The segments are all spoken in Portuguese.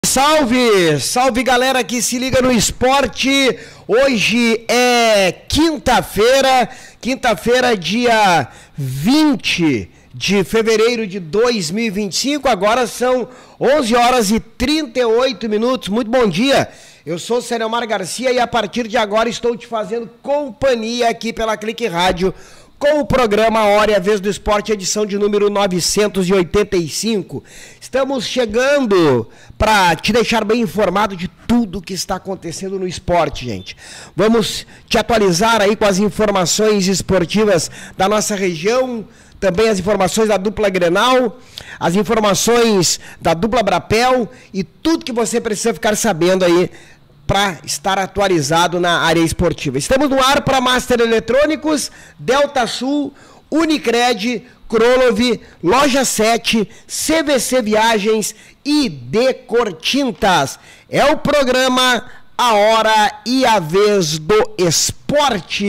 Salve, salve galera que se liga no esporte. Hoje é quinta-feira, dia 20 de fevereiro de 2025. Agora são 11 horas e 38 minutos. Muito bom dia. Eu sou o Celeomar Garcia e a partir de agora estou te fazendo companhia aqui pela Clique Rádio com o programa Hora e a Vez do Esporte, edição de número 985. Estamos chegando para te deixar bem informado de tudo que está acontecendo no esporte, gente. Vamos te atualizar aí com as informações esportivas da nossa região, também as informações da dupla Grenal, as informações da dupla Brapel e tudo que você precisa ficar sabendo aí para estar atualizado na área esportiva. Estamos no ar para Master Eletrônicos, Delta Sul, Unicred, Krolov, Loja 7, CVC Viagens e Decor Tintas. É o programa A Hora e a Vez do Esporte.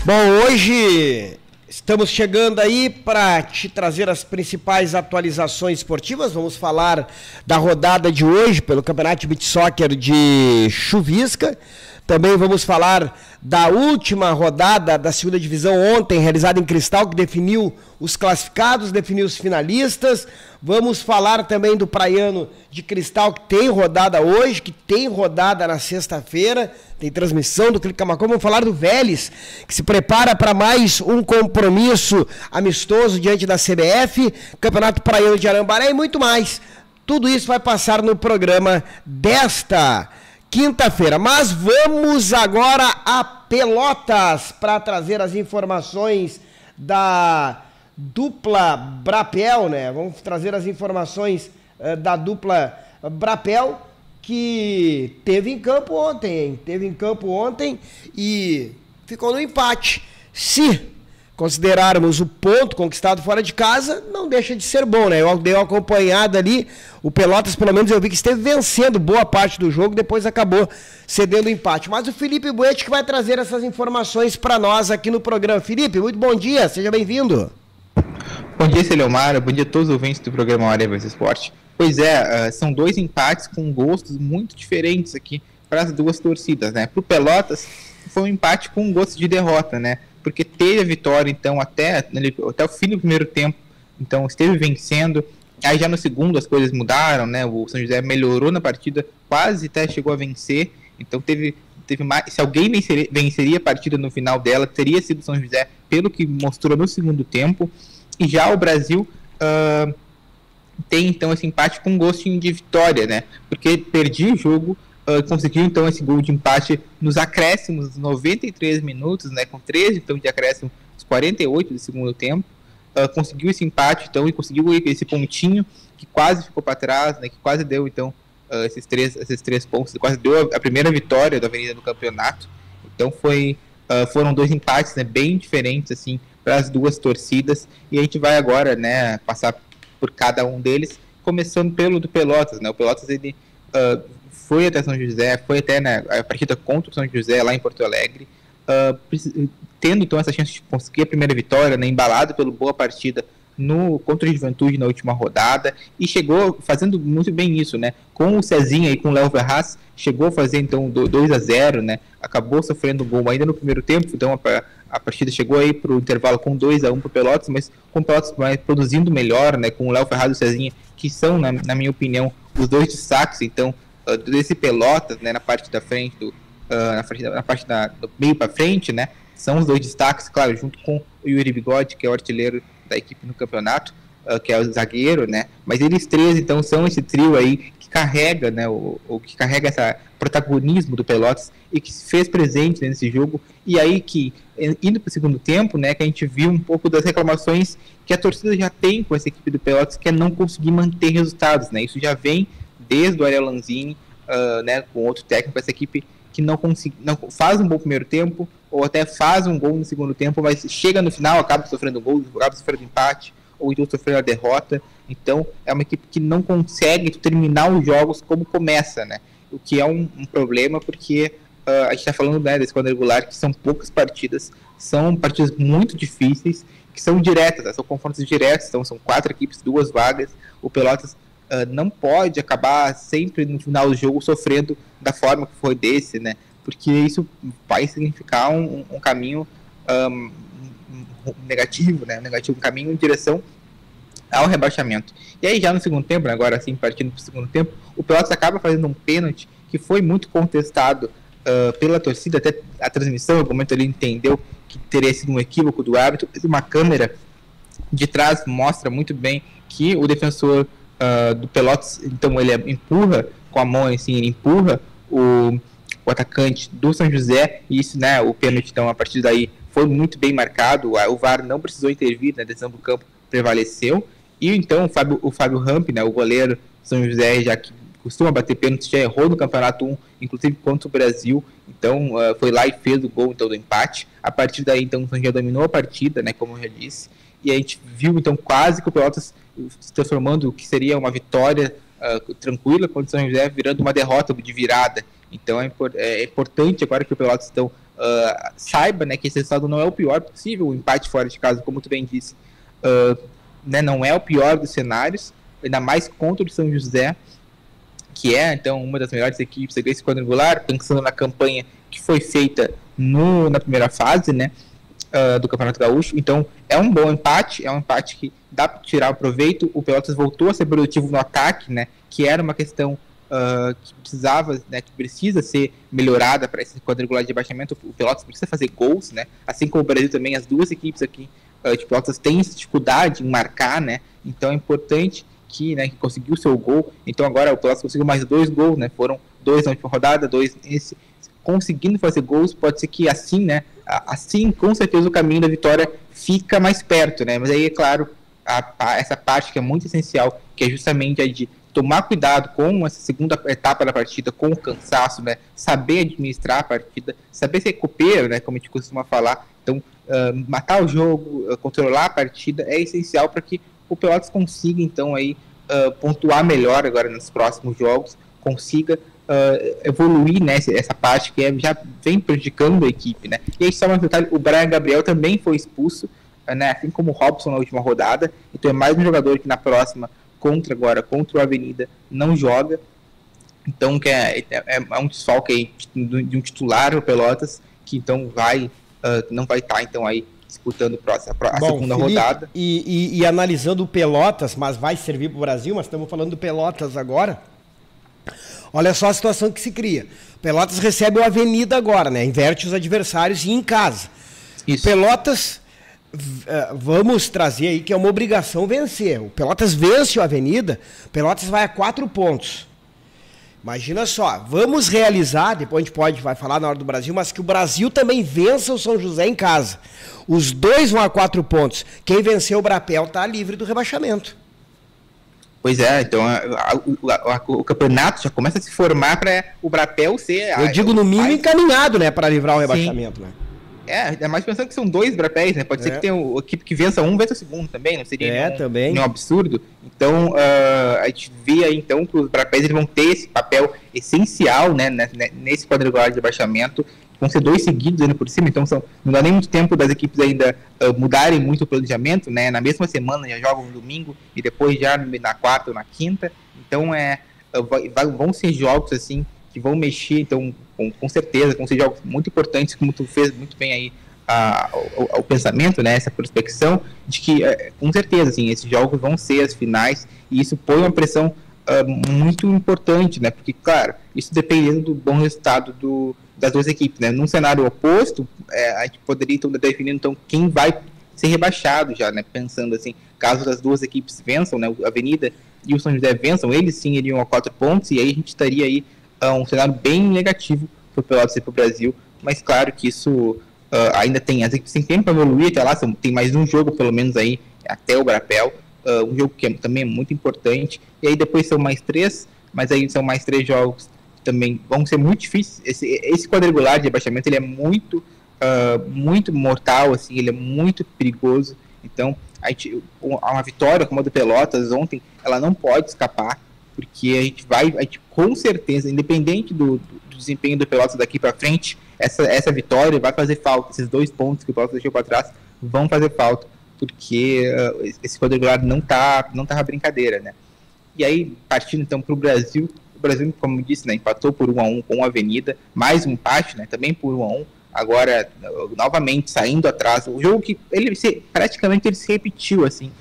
Bom, hoje estamos chegando aí para te trazer as principais atualizações esportivas. Vamos falar da rodada de hoje pelo Campeonato de Beach Soccer de Chuvisca. Também vamos falar da última rodada da segunda divisão ontem, realizada em Cristal, que definiu os classificados, definiu os finalistas. Vamos falar também do Praiano de Cristal, que tem rodada hoje, que tem rodada na sexta-feira, tem transmissão do Clique Camacô. Vamos falar do Vélez, que se prepara para mais um compromisso amistoso diante da CBF, Campeonato Praiano de Arambaré e muito mais. Tudo isso vai passar no programa desta quinta-feira, mas vamos agora a Pelotas para trazer as informações da dupla Brapel, né? Vamos trazer as informações da dupla Brapel, que teve em campo ontem, hein? Teve em campo ontem e ficou no empate. Se considerarmos o ponto conquistado fora de casa, não deixa de ser bom, né? Eu dei uma acompanhada ali, o Pelotas, pelo menos eu vi que esteve vencendo boa parte do jogo, depois acabou cedendo o empate. Mas o Felipe Buete que vai trazer essas informações para nós aqui no programa. Felipe, muito bom dia, seja bem-vindo. Bom dia, Celeomar, bom dia a todos os ouvintes do programa Hora e a Vez do Esporte. Pois é, são dois empates com gostos muito diferentes aqui para as duas torcidas, né? Para o Pelotas, foi um empate com gosto de derrota, né? Porque teve a vitória, então, até o fim do primeiro tempo, então esteve vencendo. Aí já no segundo as coisas mudaram, né? O São José melhorou na partida, quase até chegou a vencer. Então teve mais. Se alguém venceria a partida no final dela, teria sido o São José, pelo que mostrou no segundo tempo. E já o Brasil tem então esse empate com gostinho de vitória, né? Porque perdia o jogo. Conseguiu então esse gol de empate nos acréscimos, 93 minutos, né, com 13 então de acréscimo, os 48 do segundo tempo, conseguiu esse empate então e conseguiu esse pontinho que quase ficou para trás, né, que quase deu então esses três pontos, quase deu a primeira vitória da Avenida no campeonato. Então foram dois empates, né, bem diferentes assim para as duas torcidas, e a gente vai agora, né, passar por cada um deles, começando pelo do Pelotas, né? O Pelotas ele foi até São José, foi até a partida contra o São José lá em Porto Alegre, tendo então essa chance de conseguir a primeira vitória, né, embalado pela boa partida contra o Juventude na última rodada, e chegou fazendo muito bem isso, né, com o Cezinha e com o Léo Ferraz, chegou a fazer então 2-0, né, acabou sofrendo gol ainda no primeiro tempo, então a partida chegou aí para o intervalo com 2-1 para o Pelotas, mas com o Pelotas produzindo melhor, né, com o Léo Ferraz e o Cezinha, que são, na minha opinião, os dois destaques, então, desse Pelotas, né, na parte da frente, na parte do meio para frente, né, são os dois destaques, claro, junto com o Yuri Bigode, que é o artilheiro da equipe no campeonato, que é o zagueiro, né, mas eles três, então, são esse trio aí que carrega, né, que carrega esse protagonismo do Pelotas e que se fez presente nesse jogo, e aí que, indo para o segundo tempo, né, que a gente viu um pouco das reclamações que a torcida já tem com essa equipe do Pelotas, que é não conseguir manter resultados, né, isso já vem desde o Ariel Lanzini, né, com outro técnico, essa equipe que não faz um bom primeiro tempo, ou até faz um gol no segundo tempo, mas chega no final, acaba sofrendo gol, acaba sofrendo empate, ou então sofrendo a derrota. Então é uma equipe que não consegue terminar os jogos como começa, né? O que é um problema, porque a gente está falando, né, desse quadrangular, que são poucas partidas, são partidas muito difíceis, que são diretas, né? São confrontos diretos, então são 4 equipes, 2 vagas. O Pelotas não pode acabar sempre no final do jogo sofrendo da forma que foi desse, né? Porque isso vai significar um caminho negativo, né? Um caminho em direção ao rebaixamento. E aí já no segundo tempo, agora assim, partindo para o segundo tempo, o Pelotas acaba fazendo um pênalti que foi muito contestado pela torcida, até a transmissão, no momento ele entendeu que teria sido um equívoco do árbitro. Uma câmera de trás mostra muito bem que o defensor do Pelotas, então ele empurra com a mão, assim, ele empurra o atacante do São José, e isso, né, o pênalti, então, a partir daí, foi muito bem marcado, o VAR não precisou intervir, né, a decisão do campo prevaleceu, e então o Fábio Ramp, né, o goleiro do São José, já que costuma bater pênalti, já errou no Campeonato 1, inclusive contra o Brasil, então foi lá e fez o gol, então, do empate. A partir daí, então, o São José dominou a partida, né, como eu já disse, e a gente viu, então, quase que o Pelotas se transformando, o que seria uma vitória tranquila contra o São José, virando uma derrota de virada. Então é importante agora que o Pelotas então, saiba, né, que esse resultado não é o pior possível, o empate fora de casa, como tu bem disse, né, não é o pior dos cenários, ainda mais contra o São José, que é então uma das melhores equipes desse quadrangular, pensando na campanha que foi feita na primeira fase, né, do Campeonato Gaúcho. Então é um bom empate, é um empate que dá para tirar o proveito. O Pelotas voltou a ser produtivo no ataque, né, que era uma questão que precisava, né, que precisa ser melhorada para esse quadrangular de rebaixamento. O Pelotas precisa fazer gols, né, assim como o Brasil também, as duas equipes aqui de Pelotas têm essa dificuldade em marcar, né, então é importante que, né, que conseguiu o seu gol. Então agora o Pelotas conseguiu mais 2 gols, né, foram 2 na última rodada, 2 nesse, conseguindo fazer gols, pode ser que assim, né, assim com certeza o caminho da vitória fica mais perto, né, mas aí é claro, essa parte que é muito essencial, que é justamente a de tomar cuidado com essa segunda etapa da partida, com o cansaço, né, saber administrar a partida, saber ser copeiro, né, como a gente costuma falar. Então matar o jogo, controlar a partida é essencial para que o Pelotas consiga então aí pontuar melhor agora nos próximos jogos, consiga evoluir, né, essa parte que já vem prejudicando a equipe, né. E aí só um detalhe, o Brian Gabriel também foi expulso, né, assim como o Robson na última rodada, então é mais um jogador que na próxima contra o Avenida não joga, então que é um desfalque aí de um titular o Pelotas, que então não vai estar então aí disputando a segunda Felipe, rodada. E analisando o Pelotas, mas vai servir para o Brasil, mas estamos falando do Pelotas agora, olha só a situação que se cria. Pelotas recebe o Avenida agora, né? Inverte os adversários e em casa. Isso. Pelotas, vamos trazer aí que é uma obrigação vencer. O Pelotas vence o Avenida, Pelotas vai a 4 pontos. Imagina só, vamos realizar, depois a gente vai falar na hora do Brasil, mas que o Brasil também vença o São José em casa. Os dois vão a 4 pontos. Quem venceu o Brapel está livre do rebaixamento. Pois é, então o campeonato já começa a se formar para o Brapel ser... Eu digo no mínimo encaminhado, né, para livrar o rebaixamento, sim, né? É mais pensando que são 2 Brapéis, né? Pode ser que tenha a equipe que vença um, vença o segundo também, não seria nenhum absurdo. Então, a gente vê aí, então, que os Brapéis eles vão ter esse papel essencial, né, nesse quadrangular de rebaixamento. Vão ser 2 seguidos ainda por cima, então não dá nem muito tempo das equipes ainda mudarem muito o planejamento, né? Na mesma semana já jogam no domingo e depois já na quarta ou na quinta. Então, vão ser jogos, assim, que vão mexer, então, com certeza, vão ser jogos muito importantes, como tu fez muito bem aí o pensamento, né, essa prospecção, de que, com certeza, assim, esses jogos vão ser as finais, e isso põe uma pressão muito importante, né, porque, claro, isso dependendo do bom resultado das duas equipes, né, num cenário oposto, a gente poderia, então, definir, então, quem vai ser rebaixado já, né, pensando, assim, caso as duas equipes vençam, né, a Avenida e o São José vençam, eles sim iriam a 4 pontos, e aí a gente estaria aí um cenário bem negativo para o Pelotas e para o Brasil, mas claro que isso ainda tem, as equipes têm tempo para evoluir até lá, tem mais um jogo pelo menos aí, até o Brapel, um jogo que também é muito importante, e aí depois são mais 3, mas aí são mais 3 jogos que também vão ser muito difíceis. Esse quadrangular de rebaixamento ele é muito muito mortal, assim, ele é muito perigoso. Então, uma vitória como a do Pelotas ontem, ela não pode escapar, porque a gente com certeza, independente do desempenho do Pelotas daqui para frente, essa vitória vai fazer falta. Esses 2 pontos que o Pelotas deixou para trás vão fazer falta, porque esse quadrangular não tá brincadeira, né? E aí, partindo então para o Brasil, como eu disse, né, empatou por 1-1 com a Avenida, mais um empate, né, também por 1-1, agora novamente saindo atrás. O jogo que praticamente ele se repetiu assim,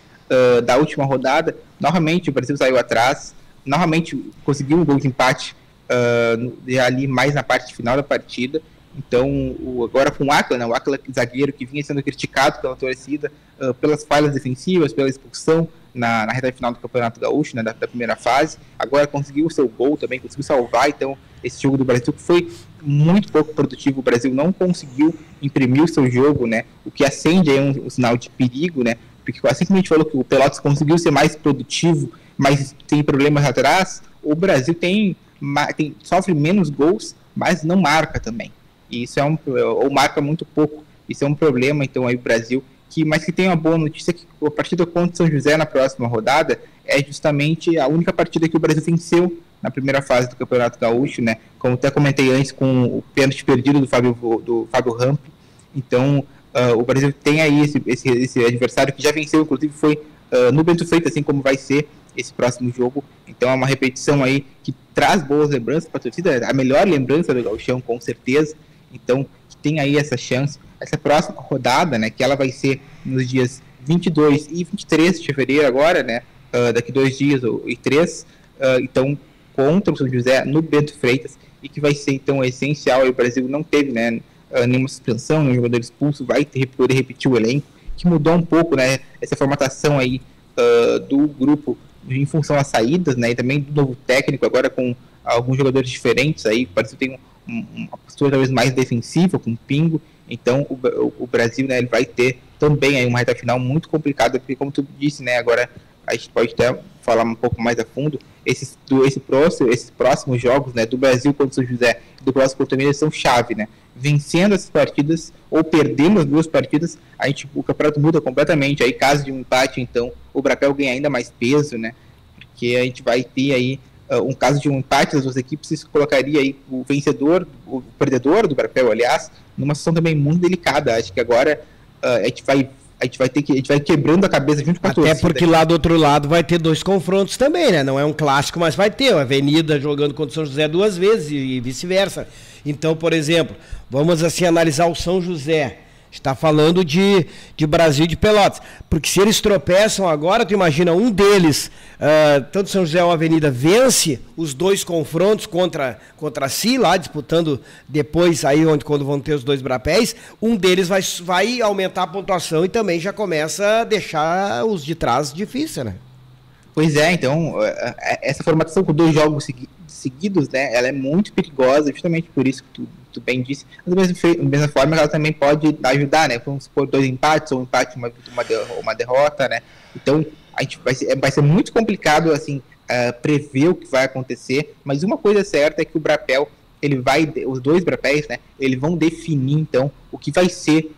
da última rodada. Novamente o Brasil saiu atrás, novamente conseguiu um gol de empate ali mais na parte final da partida. Então, agora com o Áquila, né, o Áquila zagueiro que vinha sendo criticado pela torcida pelas falhas defensivas, pela expulsão na reta final do Campeonato Gaúcho, né, da primeira fase, agora conseguiu o seu gol também, conseguiu salvar. Então esse jogo do Brasil foi muito pouco produtivo. O Brasil não conseguiu imprimir o seu jogo, né, o que acende aí um sinal de perigo, né, porque assim como a gente falou que o Pelotas conseguiu ser mais produtivo, mas tem problemas atrás, o Brasil sofre menos gols, mas não marca também, e isso ou marca muito pouco. Isso é um problema. Então aí o Brasil, mas que tem uma boa notícia, que a partida contra o São José na próxima rodada é justamente a única partida que o Brasil venceu na primeira fase do Campeonato Gaúcho, né? Como até comentei antes, com o pênalti perdido do Fábio Ramp. Então o Brasil tem aí esse adversário que já venceu, inclusive foi no Bento Freitas, assim como vai ser esse próximo jogo. Então é uma repetição aí que traz boas lembranças para a torcida, a melhor lembrança do Gauchão, com certeza. Então tem aí essa chance. Essa próxima rodada, né, que ela vai ser nos dias 22 e 23 de fevereiro agora, né, daqui 2 dias e 3, então contra o São José no Bento Freitas, e que vai ser então essencial. Aí o Brasil não teve, né, nenhuma suspensão, nenhum jogador expulso, vai poder repetir o elenco, que mudou um pouco, né, essa formatação aí do grupo em função das saídas, né, e também do novo técnico, agora com alguns jogadores diferentes. Aí o Brasil tem uma postura talvez mais defensiva, com o Pingo. Então o Brasil, né, ele vai ter também aí uma reta final muito complicada, porque como tu disse, né, agora a gente pode até falar um pouco mais a fundo, esses próximos jogos, né, do Brasil contra o São José e do próximo contra o Minas são chave, né? Vencendo essas partidas ou perdendo as 2 partidas, o campeonato muda completamente. Aí, caso de um empate, então o Brapel ganha ainda mais peso, né? Porque a gente vai ter aí um caso de um empate das 2 equipes, isso colocaria aí o perdedor do Brapel, aliás, numa situação também muito delicada. Acho que agora a gente vai quebrando a cabeça junto com a torcida. Até porque lá do outro lado vai ter 2 confrontos também, né? Não é um clássico, mas vai ter a Avenida jogando contra o São José 2 vezes e vice-versa. Então, por exemplo, vamos assim analisar o São José. Está falando de Brasil, de Pelotas. Porque se eles tropeçam agora, tu imagina um deles, tanto São José ou Avenida, vence os 2 confrontos contra si, lá disputando depois, aí quando vão ter os 2 brapéis, um deles vai aumentar a pontuação e também já começa a deixar os de trás difícil, né? Pois é, então, essa formatação com 2 jogos seguidos, né, ela é muito perigosa, justamente por isso que tu bem disse. Mas da mesma forma, ela também pode ajudar, né? Vamos supor 2 empates, ou um empate, uma derrota, né? Então, vai ser muito complicado, assim, prever o que vai acontecer, mas uma coisa certa é que o Brapel, os 2 Brapéis, né, eles vão definir, então, o que vai ser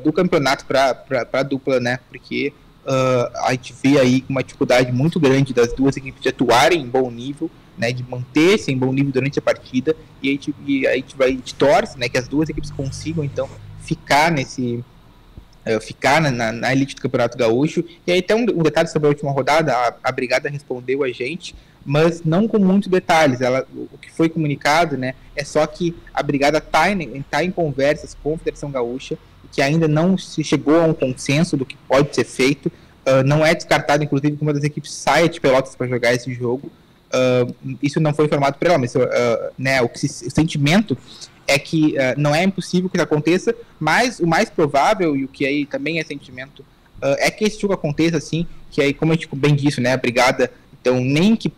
do campeonato para a dupla, né? Porque a gente vê aí uma dificuldade muito grande das 2 equipes de atuarem em bom nível, né, de manter-se em bom nível durante a partida, e a gente torce, né, que as 2 equipes consigam então ficar na elite do Campeonato Gaúcho. E aí até um detalhe sobre a última rodada, a Brigada respondeu a gente, mas não com muitos detalhes. O que foi comunicado, né, é só que a Brigada está em conversas com a Federação Gaúcha, que ainda não se chegou a um consenso do que pode ser feito. Não é descartado, inclusive, que uma das equipes saia de Pelotas para jogar esse jogo. Isso não foi informado por ela, mas né, o sentimento é que não é impossível que isso aconteça, mas o mais provável, e o que aí também é sentimento, é que esse jogo aconteça assim, que aí, como a gente bem disse, né, a Brigada, então, nem que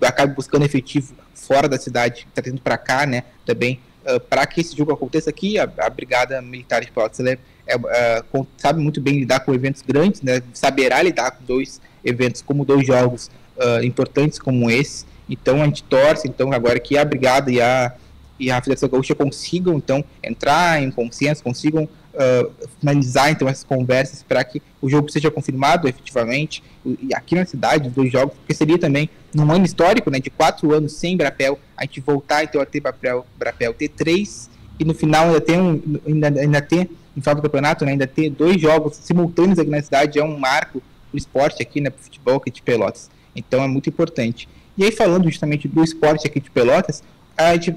acabe buscando efetivo fora da cidade, trazendo para cá, né, também, para que esse jogo aconteça aqui. A Brigada Militar de Pelotas sabe muito bem lidar com eventos grandes, né, saberá lidar com 2 eventos como 2 jogos importantes como esse. Então a gente torce então agora que a Brigada e a e a Federação Gaúcha consigam, então, entrar em consenso, consigam finalizar, então, essas conversas para que o jogo seja confirmado efetivamente, e aqui na cidade, os 2 jogos, porque seria também, num ano histórico, né, de 4 anos sem Brapel, a gente voltar, então, a ter Brapel ter 3, e no final ainda ter no final do campeonato, né, ainda ter 2 jogos simultâneos aqui na cidade, é um marco pro esporte aqui, né, pro futebol aqui de Pelotas. Então é muito importante. E aí, falando justamente do esporte aqui de Pelotas,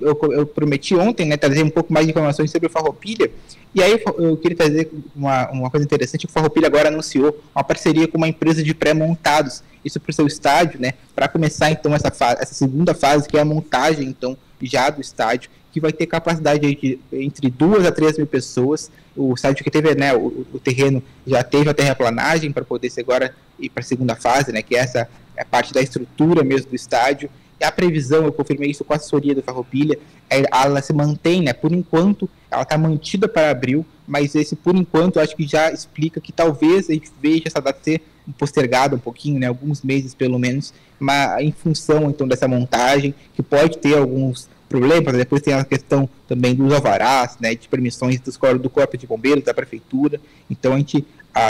eu prometi ontem, né, trazer um pouco mais de informações sobre o Farroupilha, e aí eu queria trazer uma coisa interessante, que o Farroupilha agora anunciou uma parceria com uma empresa de pré-montados, isso para o seu estádio, né, para começar então essa segunda fase, que é a montagem então já do estádio, que vai ter capacidade aí de entre 2 a 3 mil pessoas. O estádio que teve, né, o terreno já teve a terraplanagem para poder ser agora ir para a segunda fase, né, que essa é a parte da estrutura mesmo do estádio. E a previsão, eu confirmei isso com a assessoria do Farroupilha, ela se mantém, né, por enquanto, ela está mantida para abril, mas esse por enquanto eu acho que já explica que talvez a gente veja essa data ser postergada um pouquinho, né, alguns meses pelo menos, mas em função então dessa montagem, que pode ter alguns problemas. Depois tem a questão também dos alvarás, né, de permissões do Corpo de Bombeiros, da Prefeitura. Então a gente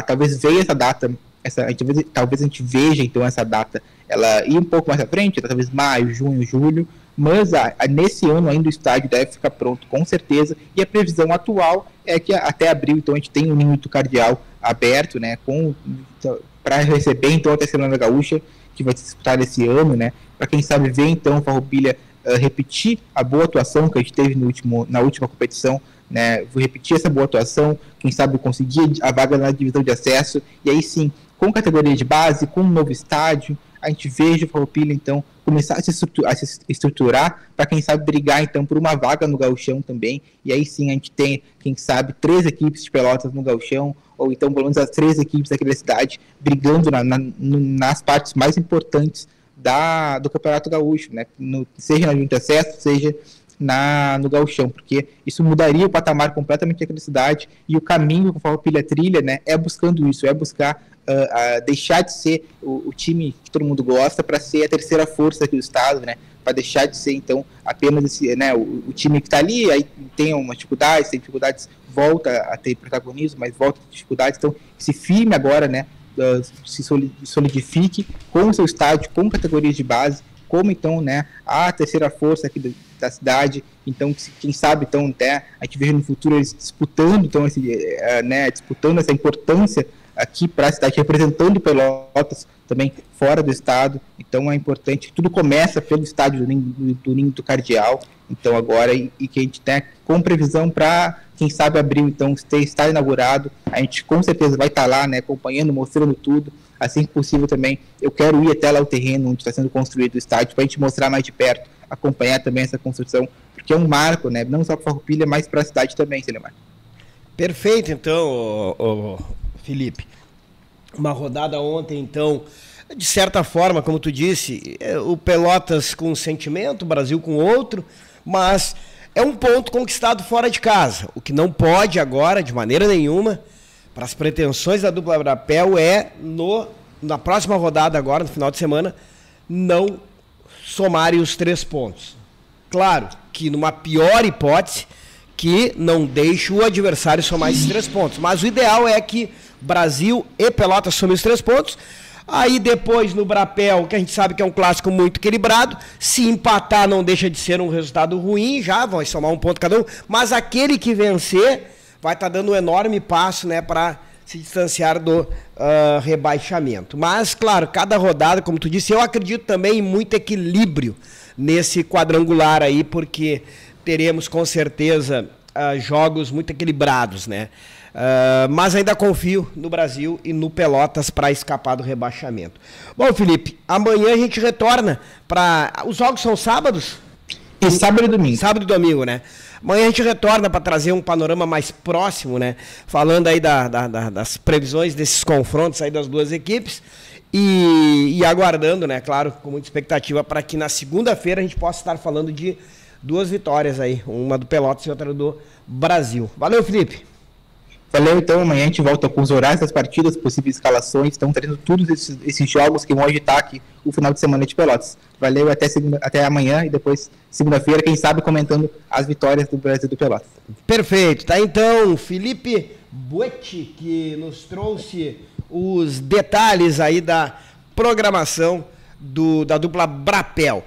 talvez veja essa data, talvez a gente veja então essa data ela ir um pouco mais à frente, talvez maio, junho, julho, mas nesse ano ainda o estádio deve ficar pronto com certeza, e a previsão atual é que até abril então a gente tem o Ninho do Cardeal aberto, né, para receber então a Terceira Gaúcha, que vai se disputar esse ano, né, para quem sabe ver então o Farroupilha repetir a boa atuação que a gente teve na última competição, né, vou repetir essa boa atuação, quem sabe conseguir a vaga na divisão de acesso, e aí sim, com categoria de base, com um novo estádio, a gente veja o Farroupilha, então, começar a se estruturar para, quem sabe, brigar, então, por uma vaga no Gauchão também, e aí sim a gente tem, quem sabe, 3 equipes de Pelotas no Gauchão, ou então, pelo menos, as 3 equipes daquela cidade brigando nas partes mais importantes do Campeonato Gaúcho, né? Seja na junta de acesso, seja no Gauchão, porque isso mudaria o patamar completamente daquela cidade, e o caminho que o Farroupilha trilha, né, é buscando isso, é buscar deixar de ser o time que todo mundo gosta para ser a terceira força aqui do estado, né, para deixar de ser então apenas esse, né, o time que está ali, aí tem tem dificuldades, volta a ter protagonismo, mas volta a ter dificuldades, então se firme agora, né, se solidifique com o seu estádio, com categorias de base, como então, né, a terceira força aqui da cidade. Então, quem sabe então até a gente veja no futuro eles disputando então disputando essa importância aqui para a cidade, representando Pelotas também fora do estado. Então é importante, tudo começa pelo estádio do Ninho do Cardeal, então agora, e que a gente tem com previsão para, quem sabe, abril, então está inaugurado, a gente com certeza vai estar lá, né, acompanhando, mostrando tudo, assim que possível também, eu quero ir até lá o terreno onde está sendo construído o estádio, para a gente mostrar mais de perto, acompanhar também essa construção, porque é um marco, né, não só para a Farroupilha, mas para a cidade também, Selemar. Perfeito, então, Felipe. Uma rodada ontem, então, de certa forma, como tu disse, o Pelotas com um sentimento, o Brasil com outro, mas é um ponto conquistado fora de casa. O que não pode agora, de maneira nenhuma, para as pretensões da dupla Brapel, na próxima rodada agora, no final de semana, não somarem os 3 pontos. Claro que numa pior hipótese, que não deixe o adversário somar esses 3 pontos. Mas o ideal é que Brasil e Pelotas somem os 3 pontos. Aí depois no Brapel, que a gente sabe que é um clássico muito equilibrado, se empatar não deixa de ser um resultado ruim, já vai somar 1 ponto cada um, mas aquele que vencer vai estar dando um enorme passo, né, para se distanciar do rebaixamento. Mas, claro, cada rodada, como tu disse, eu acredito também em muito equilíbrio nesse quadrangular aí, porque teremos com certeza jogos muito equilibrados, né? Mas ainda confio no Brasil e no Pelotas para escapar do rebaixamento. Bom, Felipe, amanhã a gente retorna para... Os jogos são sábados? E sábado e domingo. Sábado e domingo, né? Amanhã a gente retorna para trazer um panorama mais próximo, né? Falando aí das previsões desses confrontos aí das duas equipes e aguardando, né? Claro, com muita expectativa para que na segunda-feira a gente possa estar falando de 2 vitórias aí, uma do Pelotas e outra do Brasil. Valeu, Felipe. Valeu, então, amanhã a gente volta com os horários das partidas, possíveis escalações, estão trazendo todos esses jogos que vão agitar aqui o final de semana de Pelotas. Valeu, até amanhã e depois, segunda-feira, quem sabe, comentando as vitórias do Brasil do Pelotas. Perfeito, tá então, Felipe Buetti, que nos trouxe os detalhes aí da programação da dupla Brapel.